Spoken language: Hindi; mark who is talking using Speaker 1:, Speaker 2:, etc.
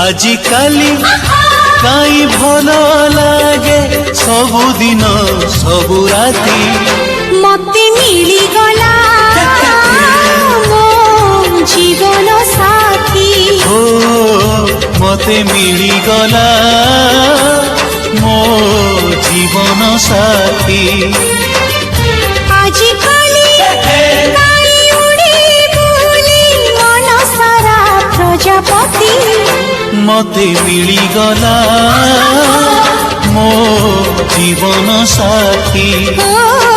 Speaker 1: आजिकाली काई भल लागे सबुदिन सबु राती
Speaker 2: मते मिली गला मो जीवन साथी
Speaker 1: ओ मते मिली गला मो जीवन साथी
Speaker 2: आजिकाली काई उड़ी बुली मन सारा प्रजापति
Speaker 1: मते मिली गला मो जीवन साथी
Speaker 2: ओ